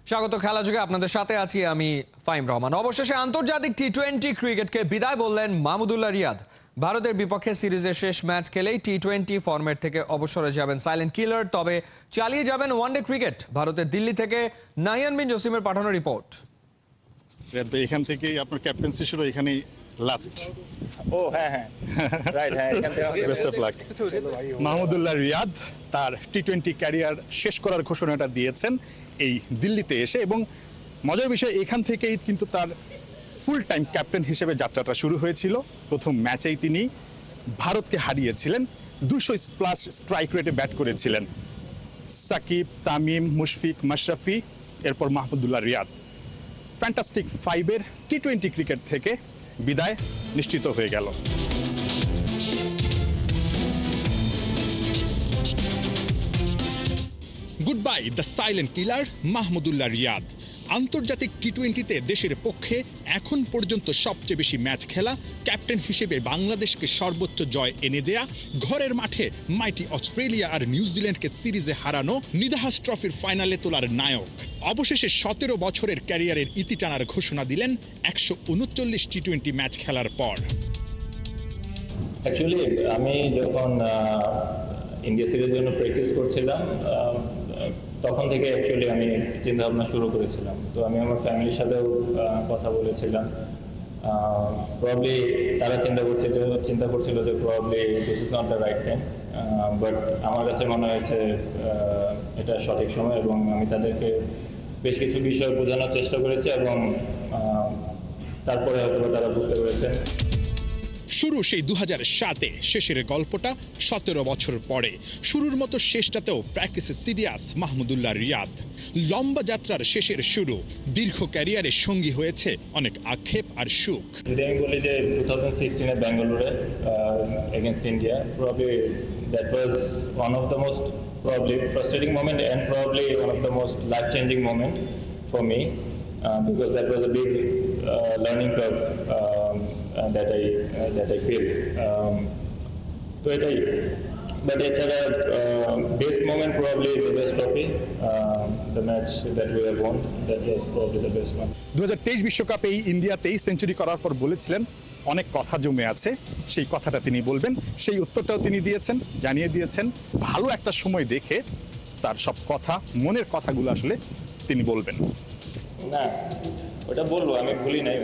স্বাগত খেলা যুগে আপনাদের সাথে আছি আমি ফাইম রহমান। অবশেষে আন্তর্জাতিক টি-20 ক্রিকেটকে বিদায় বললেন মাহমুদুল্লাহ রিয়াদ। ভারতের বিপক্ষে সিরিজের শেষ ম্যাচ খেলেই টি-20 ফরম্যাট থেকে অবসরে যাবেন সাইলেন্ট কিলার। তবে চালিয়ে যাবেন ওয়ানডে ক্রিকেট। ভারতের দিল্লি থেকে নাহিয়ান বিন জসিমের পাঠানো রিপোর্ট। এখান থেকেই আপনার ক্যাপ্টেন্সি শুরু, এখানেই লাস্ট। ও হ্যাঁ রাইট, এখান থেকে best of luck. Mahmudullah Riyad তার টি-20 ক্যারিয়ার শেষ করার ঘোষণাটা দিয়েছেন এই দিল্লিতে এসে, এবং মজার বিষয় এখান থেকেই কিন্তু তার ফুল টাইম ক্যাপ্টেন হিসেবে যাত্রাটা শুরু হয়েছিল। প্রথম ম্যাচেই তিনি ভারতকে হারিয়েছিলের 200+ স্ট্রাইক রেটে ব্যাট করেছিলেন। সাকিব, তামিম, মুশফিক, মাশরাফি, এরপর মাহমুদুল্লাহ রিয়াদ। ফ্যান্টাস্টিক ফাইভের টি-20 ক্রিকেট থেকে বিদায় নিশ্চিত হয়ে গেল। Good bye the silent killer Mahmudullah Riyad. আন্তর্জাতিক টি-20তে দেশের পক্ষে এখন পর্যন্ত সবচেয়ে বেশি ম্যাচ খেলা, ক্যাপ্টেন হিসেবে বাংলাদেশকে সর্বোচ্চ জয় এনে দেয়া, ঘরের মাঠে মাইটি অস্ট্রেলিয়া আর নিউজিল্যান্ডকে সিরিজে হারানো, নিদাহাস ট্রফির ফাইনালে তোলার নায়ক। অবশেষে 17 বছরের ক্যারিয়ারের ইতি টানার ঘোষণা দিলেন 139 টি-20 ম্যাচ খেলার পর। অ্যাকচুয়ালি আমি যখন ইন্ডিয়া সিরিজের জন্য প্র্যাকটিস করছিলাম তখন থেকে অ্যাকচুয়ালি আমি চিন্তাভাবনা শুরু করেছিলাম। তো আমি আমার ফ্যামিলির সাথেও কথা বলেছিলাম। প্রবাবলি তারা চিন্তা করছিল যে probably this is not the right time, but আমার কাছে মনে হয়েছে এটা সঠিক সময়, এবং আমি তাদেরকে বেশ কিছু বিষয় বোঝানোর চেষ্টা করেছি, এবং তারপরে হয়তো তারা বুঝতে পেরেছেন। শুরু সেই 2007-এ, শেষের গল্পটা 17 বছর পরে। শুরুর মতো শেষটাতেও প্র্যাকটিসে সিরিয়াস মাহমুদুল্লাহ রিয়াদ। লম্বা যাত্রার শেষের শুরু, দীর্ঘ ক্যারিয়ারে সঙ্গী হয়েছে অনেক আক্ষেপ আর সুখ। যদি আমি বলি যে 2016-এ ব্যাঙ্গালোরে against India, probably that was one of the most probably frustrating moment and probably one of the most life changing moment for me, because that was a big learning curve that I feel. তো এটাই, but এছাড়া best moment probably Nidahas trophy, the match that we have won, that was probably the best one. 2023 বিশ্বকাপে এই ইন্ডিয়াতেই century করার পর বলেছিলেন অনেক কথা জমে আছে, সেই কথাটা তিনি বলবেন। সেই উত্তরটাও তিনি দিয়েছেন, জানিয়ে দিয়েছেন ভালো একটা সময় দেখে তার সব কথা, মনের কথাগুলো আসলে তিনি বলবেন। না, ওটা বলবো, আমি ভুলি নাই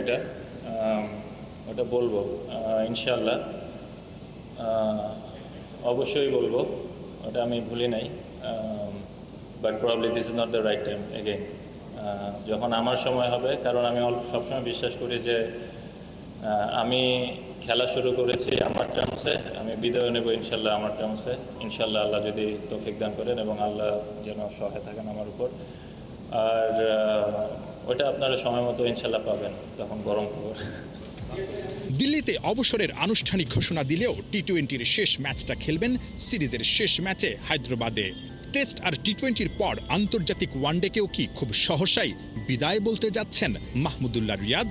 ওটা বলবো ইনশাল্লাহ, অবশ্যই বলবো, ওটা আমি ভুলি নাই। But probably this is not the right time again, যখন আমার সময় হবে। কারণ আমি সবসময় বিশ্বাস করি যে আমি খেলা শুরু করেছি আমার টার্মসে, আমি বিদায় নেব ইনশাল্লাহ আমার টার্মসে। ইনশাল্লাহ আল্লাহ যদি তৌফিক দান করেন এবং আল্লাহ যেন সহায় থাকেন আমার উপর। আর ওটা আপনারা সময় মতো ইনশাল্লাহ পাবেন, তখন গরম খবর। দিল্লিতে অবসরের আনুষ্ঠানিক ঘোষণা দিলেও টি-20-র শেষ ম্যাচটা খেলবেন সিরিজের শেষ ম্যাচে হায়দ্রাবাদে। টেস্ট আর টি-20-র পর আন্তর্জাতিক ওয়ানডেকেও কি খুব সহসাই বিদায় বলতে যাচ্ছেন মাহমুদুল্লাহ রিয়াদ?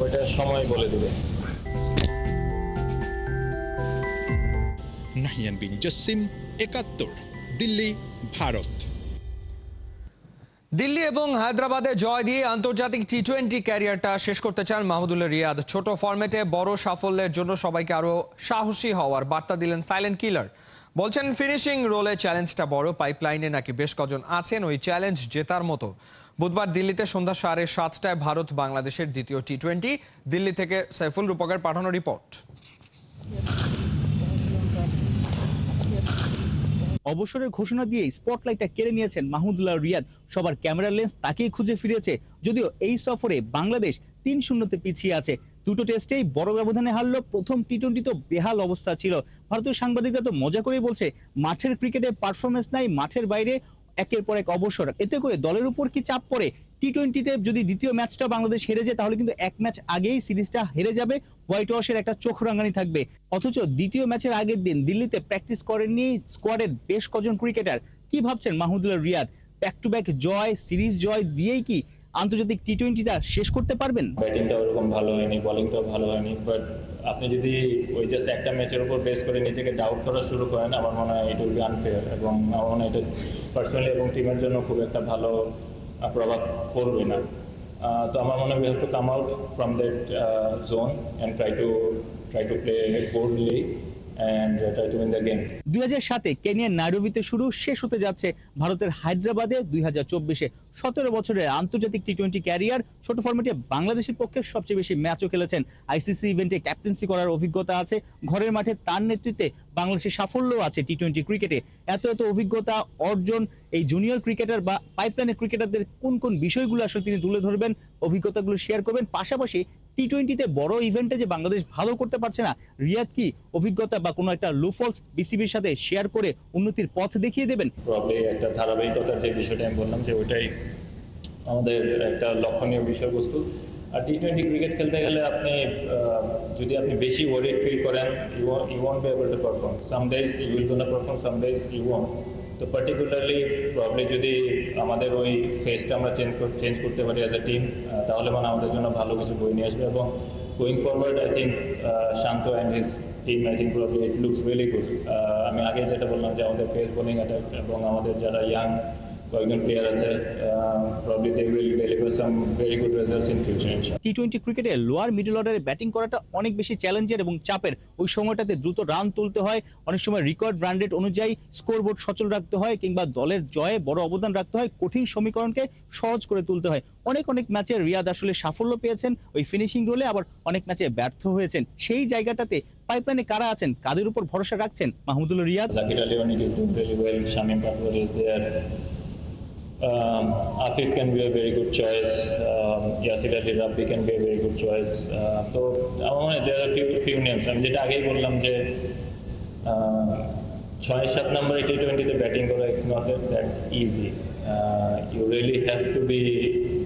ওইটা সময় বলে দেবে। নাহিয়ান বিন জসিম, 71, দিল্লি, ভারত। দিল্লি এবং হায়দ্রাবাদে জয় দিয়ে আন্তর্জাতিক টি-20 ক্যারিয়ারটা শেষ করতে চান মাহমুদুল্লাহ রিয়াদ। ছোট ফরম্যাটে বড় সাফল্যের জন্য সবাইকে আরো সাহসী হওয়ার বার্তা দিলেন সাইলেন্ট কিলার। বলছেন ফিনিশিং রোলে চ্যালেঞ্জটা বড়, পাইপলাইনে নাকি বেশ কজন আছেন ওই চ্যালেঞ্জ জেতার মতো। বুধবার দিল্লিতে সন্ধ্যা 7:30টায় ভারত বাংলাদেশের দ্বিতীয় টি-20। দিল্লি থেকে সাইফুল রূপকের পাঠানো রিপোর্ট। অবসরের ঘোষণা দিয়ে স্পটলাইটটা কেড়ে নিয়েছেন মাহমুদুল্লাহ রিয়াদ। সবার ক্যামেরার লেন্স তাকেই খুঁজে ফিরেছে। যদিও এই সফরে বাংলাদেশ 3-0-তে পিছিয়ে আছে। দুটো টেস্টেই বড় ব্যবধানে হারলো। প্রথম টি-20 তো বেহাল অবস্থা ছিল। ভারতীয় সাংবাদিকরা তো মজা করেই বলছে মাঠের ক্রিকেটে পারফরমেন্স নাই, মাঠের বাইরে একের পর এক অবসর। এতে করে দলের উপর কি চাপ পড়ে? টি-20-তে যদি দ্বিতীয় ম্যাচটা বাংলাদেশ হেরে যায় তাহলে কিন্তু এক ম্যাচ আগেই সিরিজটা হেরে যাবে, হোয়াইট ওয়াশের একটা চোখ রাঙানি থাকবে। অথচ দ্বিতীয় ম্যাচের আগের দিন দিল্লিতে প্র্যাকটিস করেননি স্কোয়াডের বেশ কজন ক্রিকেটার। কি ভাবছেন Mahmudullah Riyad? Back to back জয়, সিরিজ জয় দিয়েই কি আন্তর্জাতিক টি-20টা শেষ করতে পারবেন? ব্যাটিংটা ওরকম ভালো হয়নি, বোলিংটাও ভালো হয়নি, বাট আপনি যদি ওই জাস্ট একটা ম্যাচের উপর বেস করে নিজেকে ডাউট করা শুরু করেন, আমার মনে হয় ইট উইল বি আনফেয়ার, এবং আমার মনে হয় এটা পার্সোনালি এবং টিমের জন্য খুব একটা ভালো প্রভাব পড়বে না। তো আমার মনে হয় we have to come out from that zone and try to play boldly and try to win the game. 2007-এ কেনিয়ার নাইরোবিতে শুরু, শেষ হতে যাচ্ছে ভারতের হায়দ্রাবাদে 2024-এ। 17 বছরের আন্তর্জাতিক টি-20 ক্যারিয়ার, ছোট ফরম্যাটে বাংলাদেশের পক্ষে সবচেয়ে বেশি ম্যাচও খেলেছেন। আইসিসি ইভেন্টে ক্যাপ্টেন্সি করার অভিজ্ঞতা আছে, ঘরের মাঠে তার নেতৃত্বে বাংলাদেশের সাফল্যও আছে টি-20 ক্রিকেটে। এত অভিজ্ঞতা অর্জন এই জুনিয়র ক্রিকেটার বা পাইপলাইনের ক্রিকেটারদের কোন কোন বিষয়গুলো আসলে তিনি তুলে ধরবেন, অভিজ্ঞতাগুলো শেয়ার করবেন। পাশাপাশি টি-20-তে বড় ইভেন্টে যে বাংলাদেশ ভালো করতে পারছে না, রিয়াদ কি অভিজ্ঞতা বা কোনো একটা লুফলস বিসিবির সাথে শেয়ার করে উন্নতির পথ দেখিয়ে দেবেন? প্রবলি একটা ধারাবাহিকতার যে বিষয়টা আমি বললাম যে ওইটাই আমাদের একটা লক্ষণীয় বিষয়বস্তু। আর টি-20 ক্রিকেট খেলতে গেলে আপনি যদি আপনি বেশি ওয়ারিড ফিল করেন, you won't be able to perform. Some days you will gonna perform, some days you won't. তো পার্টিকুলারলি প্রবলি যদি আমাদের ওই ফেসটা আমরা চেঞ্জ করতে পারি অ্যাজ এ টিম, তাহলে মানে আমাদের জন্য ভালো কিছু বই নিয়ে আসবে। এবং going forward I think Shanto and his team I think probably it looks really good. আমি আগে যেটা বললাম যে আমাদের পেস বোলিং অ্যাটাক এবং আমাদের যারা ইয়াং কয়েকজন প্লেয়ার আছে, probably they will deliver some very good results in future ইনশাআল্লাহ। টি-20 ক্রিকেটে লোয়ার মিডল অর্ডারে ব্যাটিং করাটা অনেক বেশি চ্যালেঞ্জের এবং চাপের। ওই সময়টাতে দ্রুত রান তুলতে হয়, অনেক সময় রেকর্ড রান রেট অনুযায়ী স্কোরবোর্ড সচল রাখতে হয়, কিংবা দলের জয়ে বড় অবদান রাখতে হয়, কঠিন সমীকরণকে সহজ করে তুলতে হয়। অনেক ম্যাচে রিয়াদ আসলে সাফল্য পেয়েছেন ওই ফিনিশিং রোলে, আবার অনেক ম্যাচে ব্যর্থ হয়েছেন। সেই জায়গাটাতে পাইপলাইনে কারা আছেন, কাদের উপর ভরসা রাখছেন মাহমুদুল্লাহ রিয়াদ? জাকির আলী অনেক is doing really well, Shamim Patwari is there, Afif can be a very good choice. Yasir Ali Rabbi can be a very good choice. তো আমার মনে হয় there are few names. আমি যেটা আগেই বললাম যে 6-7 নম্বরে টি-20-তে ব্যাটিং করা it's not that easy. You really have to be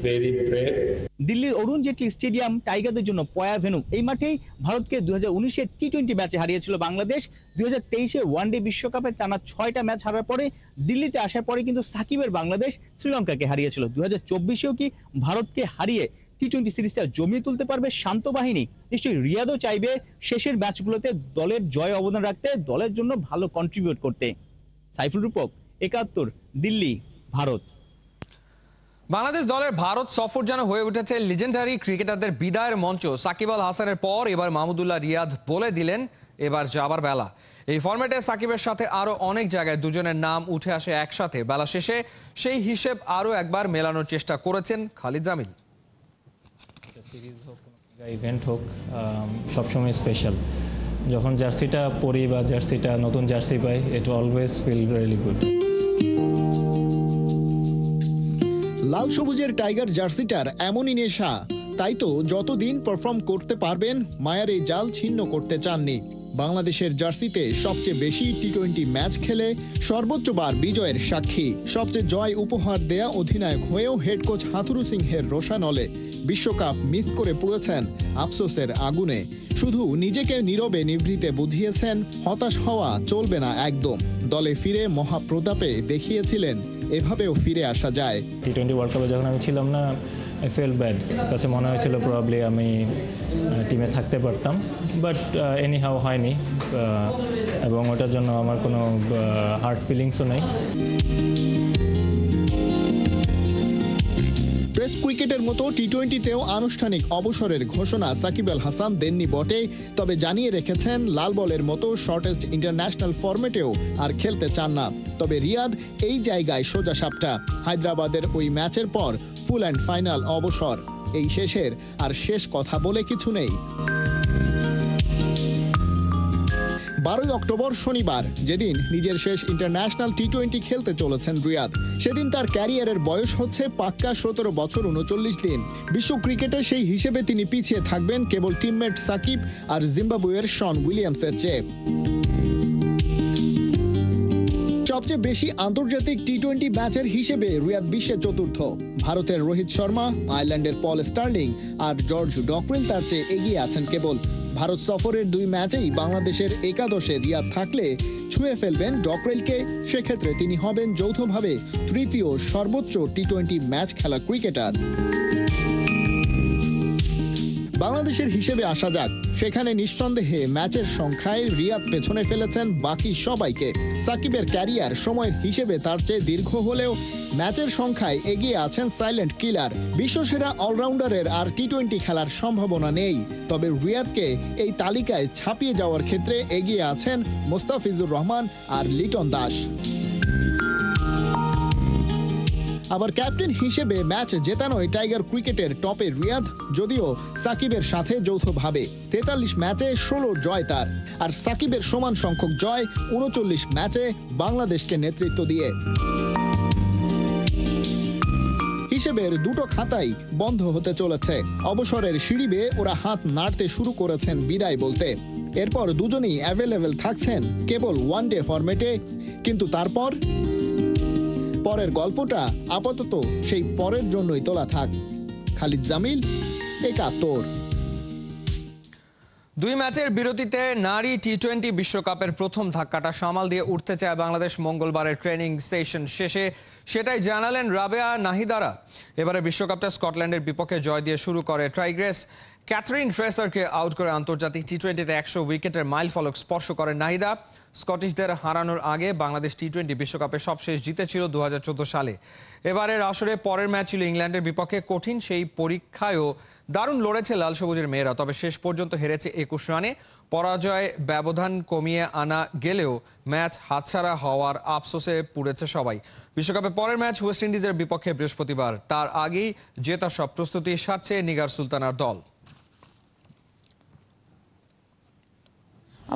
very brave. দিল্লির অরুণ জেটলি স্টেডিয়াম টাইগারদের জন্য পয়া ভেন্যু। এই মাঠেই ভারতকে 2019-এর টি-20 ম্যাচে হারিয়েছিল বাংলাদেশ। 2023-এ ওয়ানডে বিশ্বকাপে টানা 6টা ম্যাচ হারার পরে দিল্লিতে আসার পরে কিন্তু সাকিবের বাংলাদেশ শ্রীলঙ্কাকে হারিয়েছিল। 2024-এও কি ভারতকে হারিয়ে টি-20 সিরিজটা জমিয়ে তুলতে পারবে শান্ত বাহিনী? নিশ্চয়ই রিয়াদও চাইবে শেষের ম্যাচগুলোতে দলের জয় অবদান রাখতে, দলের জন্য ভালো কন্ট্রিবিউট করতে। সাইফুল রূপক, 71, দিল্লি, ভারত। বাংলাদেশ দলের ভারত সফর যেন হয়ে উঠেছে লিজেন্ডারি ক্রিকেটারদের বিদায়ের মঞ্চ। সাকিব আল হাসানের পর এবার মাহমুদুল্লাহ রিয়াদ বলে দিলেন এবার যাবার বেলা। এই ফরম্যাটে সাকিবের সাথে আরো অনেক জায়গায় দুজনের নাম উঠে আসে একসাথে। বেলা শেষে সেই হিসেব আরো একবার মেলানোর চেষ্টা করেছেন খালিদ জামিল। ইভেন্ট হোক, সবসময় স্পেশাল। যখন জার্সিটা পরি বা জার্সিটা নতুন জার্সি পাই, it always feel really good. লাল সবুজের টাইগার জার্সিটার এমনই নেশা, তাই তো যতদিন পারফর্ম করতে পারবেন মায়ার এই জাল ছিন্ন করতে চাননি। বাংলাদেশের জার্সিতে সবচেয়ে বেশি টি-20 ম্যাচ খেলে সর্বোচ্চবার বিজয়ের সাক্ষী, সবচেয়ে জয় উপহার দেয়া অধিনায়ক হয়েও হেড কোচ হাথুরু সিংহের রোশানলে বিশ্বকাপ মিস করে পড়েছেন আফসোসের আগুনে। শুধু নিজেকে নীরবে নিভৃতে বুঝিয়েছেন হতাশ হওয়া চলবে না একদম। দলে ফিরে মহাপ্রতাপে দেখিয়েছিলেন এভাবেও ফিরে আসা যায়। টি-20 ওয়ার্ল্ড কাপে যখন আমি ছিলাম না, আই ফিল ব্যাড। কাছে মনে হয়েছিল প্রবাবলি আমি টিমে থাকতে পারতাম, বাট এনি হাউ হয়নি, এবং ওটার জন্য আমার কোনো হার্ট ফিলিংসও নেই। টেস্ট ক্রিকেটের মতো টি-20তেও আনুষ্ঠানিক অবসরের ঘোষণা সাকিব আল হাসান দেননি বটে, তবে জানিয়ে রেখেছেন লাল বলের মতো শর্টেস্ট ইন্টারন্যাশনাল ফরম্যাটেও আর খেলতে চান না। তবে রিয়াদ এই জায়গায় সোজা সাপটা। হায়দ্রাবাদের ওই ম্যাচের পর ফুল অ্যান্ড ফাইনাল অবসর। এই শেষের আর শেষ কথা বলে কিছু নেই। 12 অক্টোবর শনিবার, যেদিন নিজের শেষ ইন্টারন্যাশনাল টি-20 খেলতে চলেছেন রিয়াদ। সেদিন তার ক্যারিয়ারের বয়স হচ্ছে পাক্কা 17 বছর 39 দিন। বিশ্ব ক্রিকেটে সেই হিসেবে তিনি পিছিয়ে থাকবেন কেবল টিমমেট সাকিব আর জিম্বাবুয়ের শন উইলিয়ামসের চেয়ে। সবচেয়ে বেশি আন্তর্জাতিক টি-20 ম্যাচের হিসেবে রিয়াদ বিশ্বে চতুর্থ। ভারতের রোহিত শর্মা, আয়ারল্যান্ডের পল স্টার্লিং আর জর্জ ডকওয়েল তার চেয়ে এগিয়ে আছেন কেবল। ভারত সফরের 2 ম্যাচেই বাংলাদেশের একাদশে রিয়াদ থাকলে ছুঁয়ে ফেলবেন ডকওয়েলকে। সেক্ষেত্রে তিনি হবেন যৌথভাবে তৃতীয় সর্বোচ্চ টি-20 ম্যাচ খেলা ক্রিকেটার। বাংলাদেশের হিসেবে আসা যাক, সেখানে নিঃসন্দেহে ম্যাচের সংখ্যায় রিয়াদ পেছনে ফেলেছেন বাকি সবাইকে। সাকিবের ক্যারিয়ার সময়ের হিসেবে তার চেয়ে দীর্ঘ হলেও ম্যাচের সংখ্যায় এগিয়ে আছেন সাইলেন্ট কিলার। বিশ্বসেরা অলরাউন্ডারের আর টি-20 খেলার সম্ভাবনা নেই, তবে রিয়াদকে এই তালিকায় ছাপিয়ে যাওয়ার ক্ষেত্রে এগিয়ে আছেন মোস্তাফিজুর রহমান আর লিটন দাস। আবার ক্যাপ্টেন হিসেবে ম্যাচ জেতানোয় টাইগার ক্রিকেটের টপে রিয়াদ, যদিও সাকিবের সাথে যৌথভাবে 43 ম্যাচে 16 জয় তার, আর সাকিবের সমান সংখ্যক জয় 39 ম্যাচে বাংলাদেশকে নেতৃত্ব দিয়ে। হিসেবের দুটো খাতাই বন্ধ হতে চলেছে। অবসরের সিঁড়ি বেয়ে ওরা হাত নাড়তে শুরু করেছেন বিদায় বলতে। এরপর দুজনেই অ্যাভেলেবেল থাকছেন কেবল ওয়ানডে ফরম্যাটে, কিন্তু তারপর পরের গল্পটা আপাতত সেই পরের জন্যই তোলা থাক। খালিদ জামিল, একাত্তর। 2 ম্যাচের বিরতিতে নারী টি-20 বিশ্বকাপের প্রথম ধাক্কাটা সামাল দিয়ে উঠতে চায় বাংলাদেশ। মঙ্গলবারের ট্রেনিং সেশন শেষে সেটাই জানালেন রাবেয়া নাহিদারা। এবারে বিশ্বকাপটা স্কটল্যান্ডের বিপক্ষে জয় দিয়ে শুরু করে টাইগ্রেস। ক্যাথরিন ফ্রেসারকে আউট করে আন্তর্জাতিক টি-20তে 100 উইকেটের মাইল ফলক স্পর্শ করেন নাহিদা। স্কটিশদের হারানোর আগে বাংলাদেশ টি-20 বিশ্বকাপে সবশেষ জিতেছিল 2014 সালে। এবারের আসরে পরের ম্যাচ ছিল ইংল্যান্ডের বিপক্ষে। কঠিন সেই পরীক্ষায়ও দারুণ লড়েছে লাল সবুজের মেয়েরা, তবে শেষ পর্যন্ত হেরেছে 21 রানে। পরাজয় ব্যবধান কমিয়ে আনা গেলেও ম্যাচ হাতছাড়া হওয়ার আফসোসে পুড়েছে সবাই। বিশ্বকাপে পরের ম্যাচ ওয়েস্ট ইন্ডিজের বিপক্ষে বৃহস্পতিবার। তার আগেই জেতার সব প্রস্তুতি সারছে নিগার সুলতানার দল।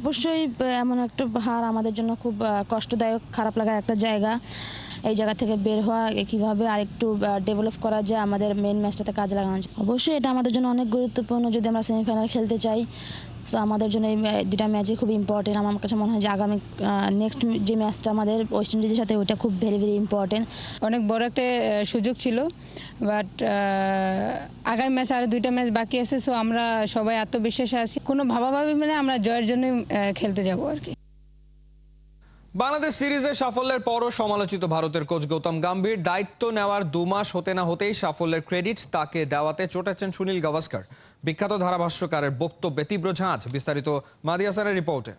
অবশ্যই এমন একটা হার আমাদের জন্য খুব কষ্টদায়ক, খারাপ লাগার একটা জায়গা। এই জায়গা থেকে বের হওয়া, কীভাবে আরেকটু ডেভেলপ করা যায়, আমাদের মেন ম্যাচটাতে কাজে লাগানো যায়। অবশ্যই এটা আমাদের জন্য অনেক গুরুত্বপূর্ণ যদি আমরা সেমিফাইনাল খেলতে চাই। সো আমাদের জন্য এই 2টা ম্যাচই খুব ইম্পর্টেন্ট। আমার কাছে মনে হয় যে আগামী নেক্সট যে ম্যাচটা আমাদের ওয়েস্ট ইন্ডিজের সাথে, ওইটা খুব ভেরি ভেরি ইম্পর্টেন্ট। অনেক বড় একটা সুযোগ ছিল, বাট আগামী ম্যাচ আরও 2টা ম্যাচ বাকি আছে। সো আমরা সবাই আত্মবিশ্বাসে আছি, কোনো ভাবাভাবি মানে আমরা জয়ের জন্য খেলতে যাব আর কি। বাংলাদেশ সিরিজে সাফল্যের পরও সমালোচিত ভারতের কোচ গৌতম গম্ভীর। দায়িত্ব নেওয়ার 2 মাস হতে না হতেই সাফল্যের ক্রেডিট তাকে দেওয়াতে চটেছেন সুনীল গাভাস্কার। বিখ্যাত ধারাভাষ্যকারের বক্তব্যে তীব্র ঝাঁজ। বিস্তারিত মাহদি হাসানের রিপোর্টে।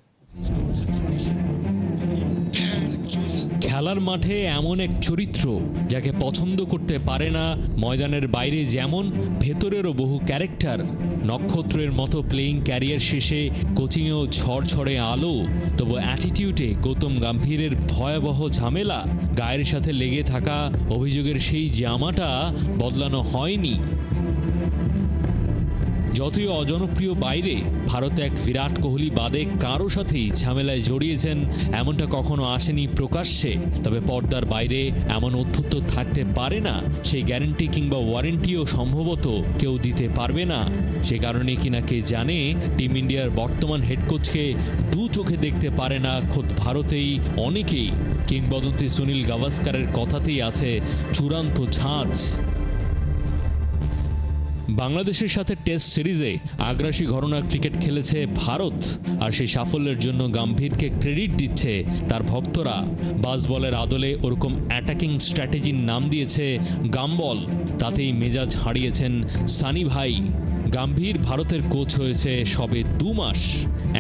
খেলার মাঠে এমন এক চরিত্র যাকে পছন্দ করতে পারে না ময়দানের বাইরে যেমন, ভেতরেরও বহু ক্যারেক্টার। নক্ষত্রের মতো প্লেয়িং ক্যারিয়ার শেষে কোচিংয়েও ঝড়ঝড়ে আলো, তবু অ্যাটিটিউডে গৌতম গম্ভীরের ভয়াবহ ঝামেলা। গায়ের সাথে লেগে থাকা অভিযোগের সেই জামাটা বদলানো হয়নি। যতই অজনপ্রিয় বাইরে, ভারতে এক বিরাট কোহলি বাদে কারো সাথেই ঝামেলায় জড়িয়েছেন এমনটা কখনো আসেনি প্রকাশ্যে। তবে পর্দার বাইরে এমন অধ্যত্ত থাকতে পারে না, সেই গ্যারান্টি কিংবা ওয়ারেন্টিও সম্ভবত কেউ দিতে পারবে না। সে কারণে কিনা কে জানে, টিম ইন্ডিয়ার বর্তমান হেড কোচকে 2 চোখে দেখতে পারে না খোদ ভারতেই অনেকেই। কিংবদন্তি সুনীল গাভাস্কারের কথাতেই আছে চূড়ান্ত ঝাঁজ। বাংলাদেশের সাথে টেস্ট সিরিজে আগ্রাসী ঘরনা ক্রিকেট খেলেছে ভারত, আর সেই সাফল্যের জন্য গম্ভীরকে ক্রেডিট দিচ্ছে তার ভক্তরা। বাস বলের আদলে ওরকম অ্যাটাকিং স্ট্র্যাটেজির নাম দিয়েছে গাম্বল। তাতেই মেজাজ হারিয়েছেন সানি ভাই। গম্ভীর ভারতের কোচ হয়েছে সবে 2 মাস।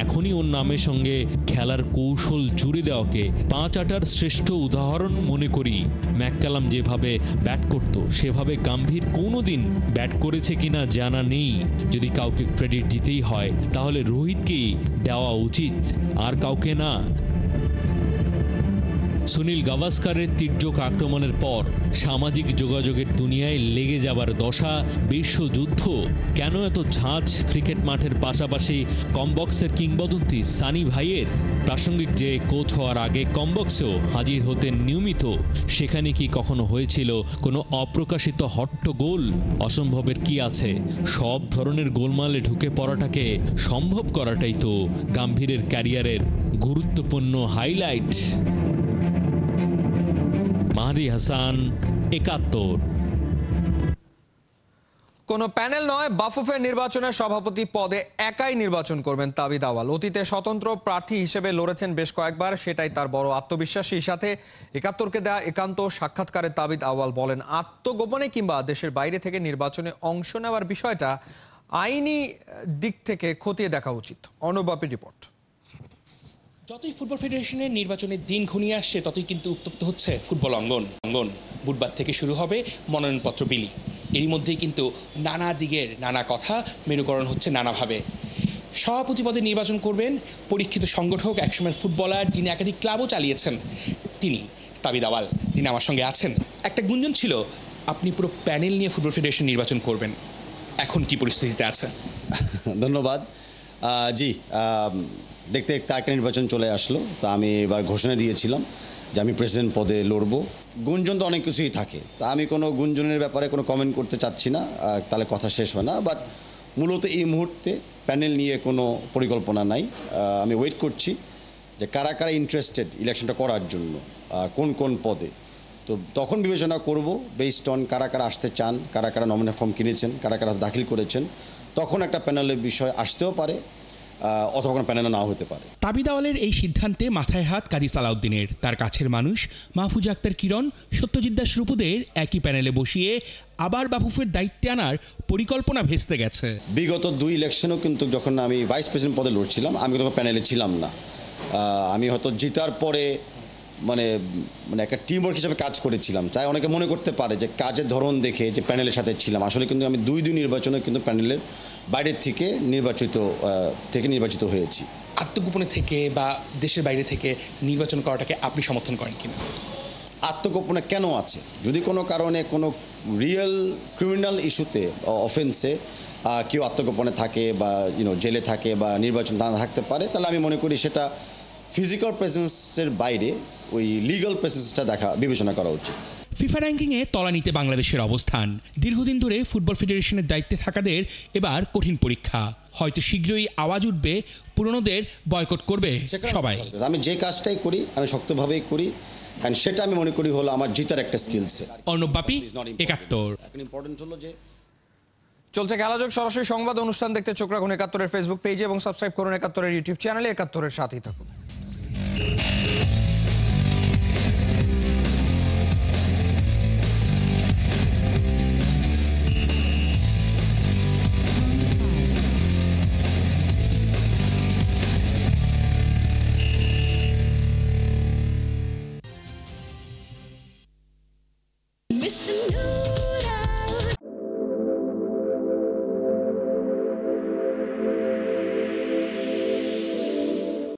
এখনই ওর নামের সঙ্গে খেলার কৌশল জুড়ে দেওয়াকে 5 আটার শ্রেষ্ঠ উদাহরণ মনে করি। ম্যাককালাম যেভাবে ব্যাট করত, সেভাবে গম্ভীর কোনোদিন ব্যাট করেছে কিনা জানা নেই। যদি কাউকে ক্রেডিট দিতেই হয় তাহলে রোহিতকেই দেওয়া উচিত, আর কাউকে না। সুনীল গাভাস্কারের তীর্যক আক্রমণের পর সামাজিক যোগাযোগের দুনিয়ায় লেগে যাবার দশা। বিশ্বযুদ্ধ কেন এত ঝাঁজ ক্রিকেট মাঠের পাশাপাশি কমবক্সের কিংবদন্তি সানি ভাইয়ের? প্রাসঙ্গিক যে কোচ হওয়ার আগে কমবক্সেও হাজির হতেন নিয়মিত, সেখানে কি কখনো হয়েছিল কোনো অপ্রকাশিত হট্টগোল? অসম্ভবের কি আছে? সব ধরনের গোলমালে ঢুকে পড়াটাকে সম্ভব করাটাই তো গম্ভীরের ক্যারিয়ারের গুরুত্বপূর্ণ হাইলাইট। মাহদি হাসান, 71। কোনো প্যানেল নয়, বাফুফের নির্বাচনের সভাপতি পদে একাই নির্বাচন করবেন তাবিদ আউয়াল। অতীতে স্বতন্ত্র প্রার্থী হিসেবে লড়েছেন বেশ কয়েকবার, সেটাই তার বড় আত্মবিশ্বাস। সেই সাথে 71কে দেয়া একান্ত সাক্ষাৎকারে তাবিদ আউয়াল বলেন, আত্মগোপনে কিংবা দেশের বাইরে থেকে নির্বাচনে অংশ নেওয়ার বিষয়টা আইনি দিক থেকে খতিয়ে দেখা উচিত। অনুবাপী রিপোর্ট। যতই ফুটবল ফেডারেশনের নির্বাচনের দিন ঘনিয়ে আসছে ততই কিন্তু উত্তপ্ত হচ্ছে ফুটবল অঙ্গন। বুধবার থেকে শুরু হবে মনোনয়নপত্র বিলি। এরই মধ্যেই কিন্তু নানা দিকের নানা কথা মেরুকরণ হচ্ছে নানাভাবে। সভাপতি পদে নির্বাচন করবেন পরীক্ষিত সংগঠক, একসময় ফুটবলার, যিনি একাধিক ক্লাবও চালিয়েছেন, তিনি তাবিদ আওয়াল। তিনি আমার সঙ্গে আছেন। একটা গুঞ্জন ছিল আপনি পুরো প্যানেল নিয়ে ফুটবল ফেডারেশন নির্বাচন করবেন, এখন কি পরিস্থিতিতে আছে? ধন্যবাদ। জি, দেখতে দেখতে একটা নির্বাচন চলে আসলো, তা আমি এবার ঘোষণা দিয়েছিলাম যে আমি প্রেসিডেন্ট পদে লড়বো। গুঞ্জন তো অনেক কিছুই থাকে, তা আমি কোনো গুঞ্জনের ব্যাপারে কোনো কমেন্ট করতে চাচ্ছি না, তাহলে কথা শেষ হয় না। বাট মূলত এই মুহূর্তে প্যানেল নিয়ে কোনো পরিকল্পনা নাই। আমি ওয়েট করছি যে কারা কারা ইন্টারেস্টেড ইলেকশনটা করার জন্য, কোন কোন পদে। তো তখন বিবেচনা করব বেসড অন কারা কারা আসতে চান, কারা কারা নমিনেশন ফর্ম কিনেছেন, কারা কারা দাখিল করেছেন। তখন একটা প্যানেলের বিষয় আসতেও পারে, অথবা কোনো প্যানেলে নাও হতে পারে। তাবিদ আওয়ালের এই সিদ্ধান্তে মাথায় হাত কাজী সালাউদ্দিনের। তার কাছের মানুষ মাহফুজা আক্তার কিরণ, সত্যজিৎ দাস রূপুদের একই প্যানেলে বসিয়ে আবার বাফুফের দায়িত্বে আনার পরিকল্পনা ভেস্তে গেছে। বিগত 2 ইলেকশনেও কিন্তু যখন আমি ভাইস প্রেসিডেন্ট পদে লড়ছিলাম, আমি কিন্তু প্যানেলে ছিলাম না। আমি হয়তো জিতার পরে মানে একটা টিম ওয়ার্ক হিসেবে কাজ করেছিলাম। তাই অনেকে মনে করতে পারে যে কাজের ধরন দেখে যে প্যানেলের সাথে ছিলাম। আসলে কিন্তু আমি 2 নির্বাচনে কিন্তু প্যানেলের বাইরের থেকে নির্বাচিত হয়েছি। আত্মগোপনে থেকে বা দেশের বাইরে থেকে নির্বাচন করাটাকে আপনি সমর্থন করেন কিনা? আত্মগোপনে কেন আছে? যদি কোনো কারণে কোনো রিয়েল ক্রিমিনাল ইস্যুতে, অফেন্সে কেউ আত্মগোপনে থাকে বা জেলে থাকে বা নির্বাচন না থাকতে পারে, তাহলে আমি মনে করি সেটা ফিজিক্যাল প্রেজেন্সের বাইরে ওই লিগ্যাল প্রেজেন্সটা বিবেচনা করা উচিত। ফিফা র্যাঙ্কিংয়ে তলানিতে বাংলাদেশের অবস্থান। দীর্ঘদিন ধরে ফুটবল ফেডারেশনের দায়িত্বে থাকাদের এবার কঠিন পরীক্ষা। হয়তো শীঘ্রই আওয়াজ উঠবে, পুরনোদের বয়কট করবে সবাই। আমি যে কাজটাই করি আমি শক্তভাবেই করি, কারণ সেটা আমি মনে করি হলো আমার জিতার একটা স্কিলস। অনুবাপী, 71। এখন ইম্পর্টেন্ট হলো যে চলছে খেলাযোগ সরাসরি সংবাদ অনুষ্ঠান দেখতে চোখ রাখুন 71-এর ফেসবুক পেজে এবং সাবস্ক্রাইব করুন 71-এর ইউটিউব চ্যানেলে। 71-এর সাথেই থাকুন। Missing you.